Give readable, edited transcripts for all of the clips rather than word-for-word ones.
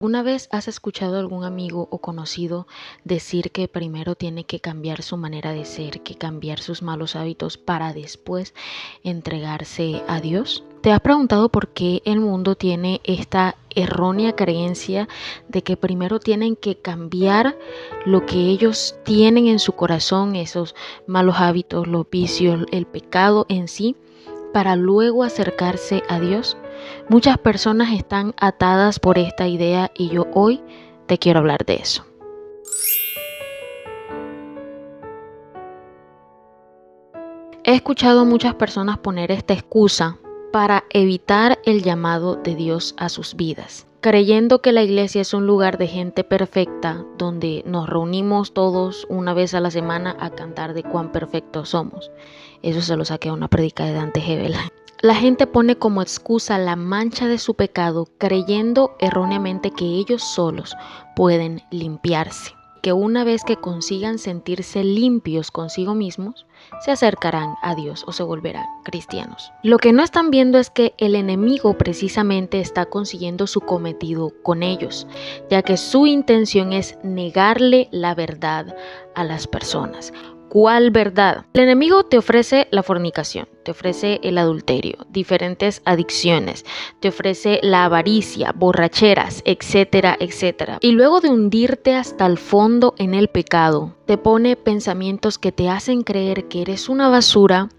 ¿Una vez has escuchado a algún amigo o conocido decir que primero tiene que cambiar su manera de ser, que cambiar sus malos hábitos para después entregarse a Dios? ¿Te has preguntado por qué el mundo tiene esta errónea creencia de que primero tienen que cambiar lo que ellos tienen en su corazón, esos malos hábitos, los vicios, el pecado en sí, para luego acercarse a Dios? Muchas personas están atadas por esta idea y yo hoy te quiero hablar de eso. He escuchado a muchas personas poner esta excusa para evitar el llamado de Dios a sus vidas, creyendo que la iglesia es un lugar de gente perfecta donde nos reunimos todos una vez a la semana a cantar de cuán perfectos somos. Eso se lo saqué a una prédica de Dante Gebel. La gente pone como excusa la mancha de su pecado, creyendo erróneamente que ellos solos pueden limpiarse, que una vez que consigan sentirse limpios consigo mismos, se acercarán a Dios o se volverán cristianos. Lo que no están viendo es que el enemigo precisamente está consiguiendo su cometido con ellos, ya que su intención es negarle la verdad a las personas. ¿Cuál verdad? El enemigo te ofrece la fornicación, te ofrece el adulterio, diferentes adicciones, te ofrece la avaricia, borracheras, etcétera, etcétera. Y luego de hundirte hasta el fondo en el pecado, te pone pensamientos que te hacen creer que eres una basura,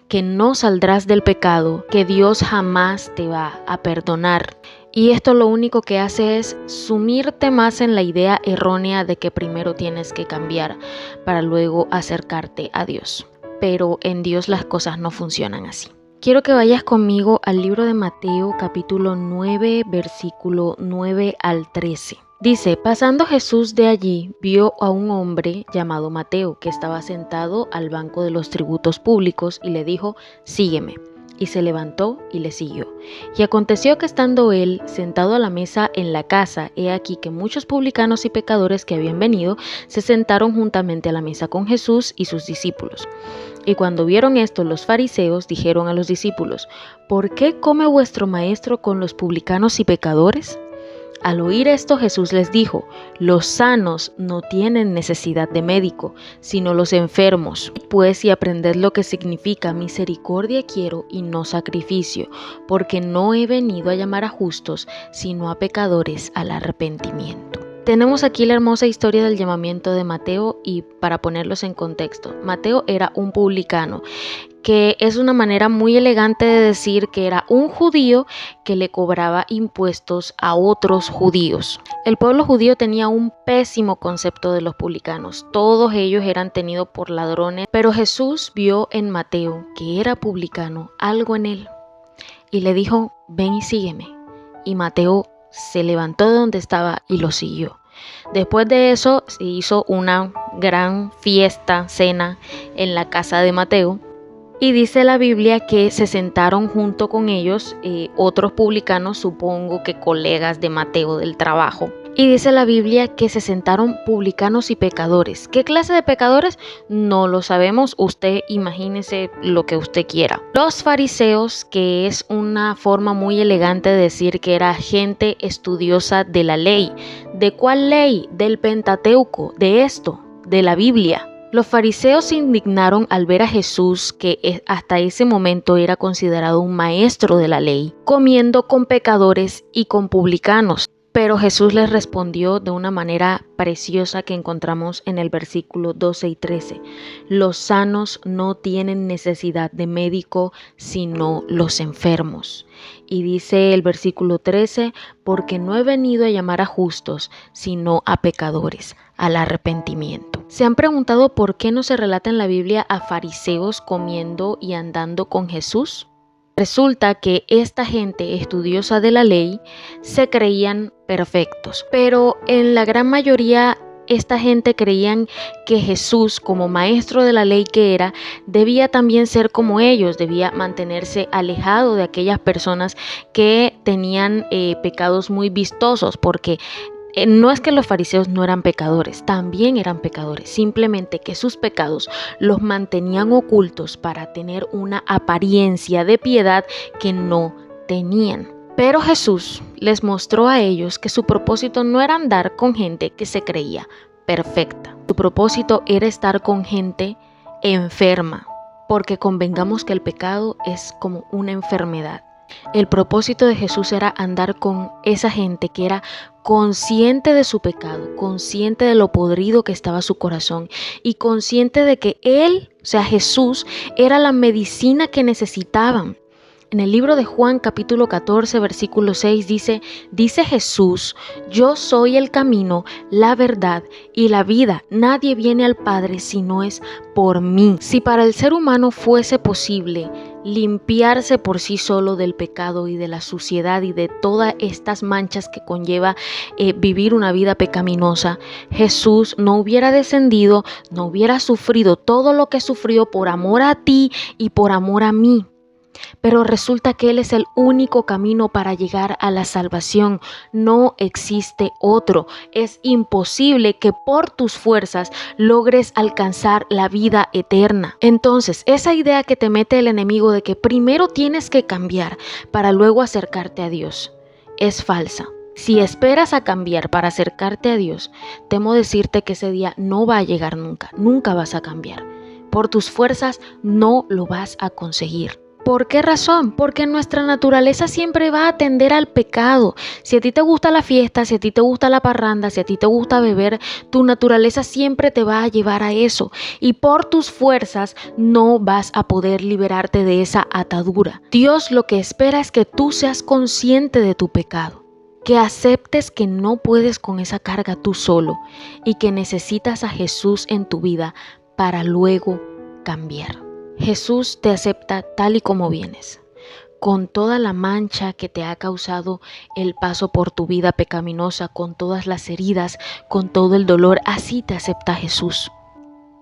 que no saldrás del pecado, que Dios jamás te va a perdonar. Y esto lo único que hace es sumirte más en la idea errónea de que primero tienes que cambiar para luego acercarte a Dios. Pero en Dios las cosas no funcionan así. Quiero que vayas conmigo al libro de Mateo capítulo 9, versículo 9 al 13. Dice: pasando Jesús de allí, vio a un hombre llamado Mateo que estaba sentado al banco de los tributos públicos y le dijo: sígueme. Y se levantó y le siguió. Y aconteció que estando él sentado a la mesa en la casa, he aquí que muchos publicanos y pecadores que habían venido se sentaron juntamente a la mesa con Jesús y sus discípulos. Y cuando vieron esto, los fariseos dijeron a los discípulos: ¿por qué come vuestro maestro con los publicanos y pecadores? Al oír esto, Jesús les dijo: los sanos no tienen necesidad de médico, sino los enfermos. Pues y aprended lo que significa misericordia quiero y no sacrificio, porque no he venido a llamar a justos, sino a pecadores al arrepentimiento. Tenemos aquí la hermosa historia del llamamiento de Mateo y para ponerlos en contexto, Mateo era un publicano, que es una manera muy elegante de decir que era un judío que le cobraba impuestos a otros judíos. El pueblo judío tenía un pésimo concepto de los publicanos. Todos ellos eran tenidos por ladrones, pero Jesús vio en Mateo, que era publicano, algo en él y le dijo: ven y sígueme. Y Mateo se levantó de donde estaba y lo siguió. Después de eso se hizo una gran fiesta, cena en la casa de Mateo. Y dice la Biblia que se sentaron junto con ellos otros publicanos, supongo que colegas de Mateo del trabajo. Y dice la Biblia que se sentaron publicanos y pecadores. ¿Qué clase de pecadores? No lo sabemos. Usted imagínese lo que usted quiera. Los fariseos, que es una forma muy elegante de decir que era gente estudiosa de la ley. ¿De cuál ley? Del Pentateuco, de esto, de la Biblia. Los fariseos se indignaron al ver a Jesús, que hasta ese momento era considerado un maestro de la ley, comiendo con pecadores y con publicanos. Pero Jesús les respondió de una manera preciosa que encontramos en el versículo 12 y 13. Los sanos no tienen necesidad de médico, sino los enfermos. Y dice el versículo 13, porque no he venido a llamar a justos, sino a pecadores, al arrepentimiento. ¿Se han preguntado por qué no se relata en la Biblia a fariseos comiendo y andando con Jesús? Resulta que esta gente estudiosa de la ley se creían perfectos, pero en la gran mayoría esta gente creían que Jesús, como maestro de la ley que era, debía también ser como ellos, debía mantenerse alejado de aquellas personas que tenían pecados muy vistosos, porque no es que los fariseos no eran pecadores, también eran pecadores, simplemente que sus pecados los mantenían ocultos para tener una apariencia de piedad que no tenían. Pero Jesús les mostró a ellos que su propósito no era andar con gente que se creía perfecta. Su propósito era estar con gente enferma, porque convengamos que el pecado es como una enfermedad. El propósito de Jesús era andar con esa gente que era consciente de su pecado, consciente de lo podrido que estaba su corazón y consciente de que Él, o sea Jesús, era la medicina que necesitaban. En el libro de Juan capítulo 14 versículo 6 dice Jesús: yo soy el camino, la verdad y la vida. Nadie viene al Padre si no es por mí. Si para el ser humano fuese posible limpiarse por sí solo del pecado y de la suciedad y de todas estas manchas que conlleva vivir una vida pecaminosa, Jesús no hubiera descendido, no hubiera sufrido todo lo que sufrió por amor a ti y por amor a mí. Pero resulta que Él es el único camino para llegar a la salvación. No existe otro. Es imposible que por tus fuerzas logres alcanzar la vida eterna. Entonces, esa idea que te mete el enemigo de que primero tienes que cambiar para luego acercarte a Dios es falsa. Si esperas a cambiar para acercarte a Dios, temo decirte que ese día no va a llegar nunca. Nunca vas a cambiar. Por tus fuerzas no lo vas a conseguir. ¿Por qué razón? Porque nuestra naturaleza siempre va a tender al pecado. Si a ti te gusta la fiesta, si a ti te gusta la parranda, si a ti te gusta beber, tu naturaleza siempre te va a llevar a eso. Y por tus fuerzas no vas a poder liberarte de esa atadura. Dios lo que espera es que tú seas consciente de tu pecado. Que aceptes que no puedes con esa carga tú solo y que necesitas a Jesús en tu vida para luego cambiar. Jesús te acepta tal y como vienes, con toda la mancha que te ha causado el paso por tu vida pecaminosa, con todas las heridas, con todo el dolor, así te acepta Jesús.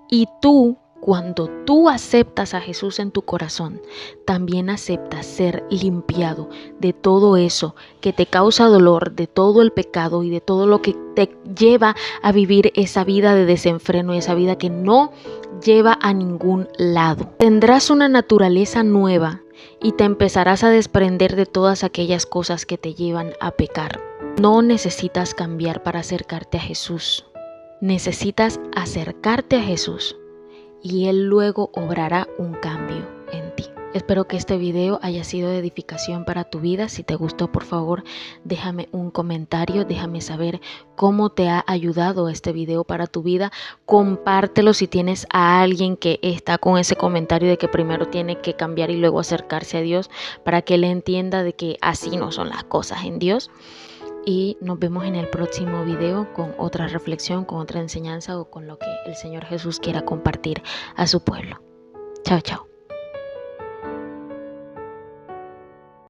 Y tú, cuando tú aceptas a Jesús en tu corazón, también aceptas ser limpiado de todo eso que te causa dolor, de todo el pecado y de todo lo que te lleva a vivir esa vida de desenfreno y esa vida que no lleva a ningún lado. Tendrás una naturaleza nueva y te empezarás a desprender de todas aquellas cosas que te llevan a pecar. No necesitas cambiar para acercarte a Jesús. Necesitas acercarte a Jesús y Él luego obrará un cambio en ti. Espero que este video haya sido de edificación para tu vida. Si te gustó, por favor, déjame un comentario, déjame saber cómo te ha ayudado este video para tu vida. Compártelo si tienes a alguien que está con ese comentario de que primero tiene que cambiar y luego acercarse a Dios, para que él entienda de que así no son las cosas en Dios. Y nos vemos en el próximo video con otra reflexión, con otra enseñanza o con lo que el Señor Jesús quiera compartir a su pueblo. Chao, chao.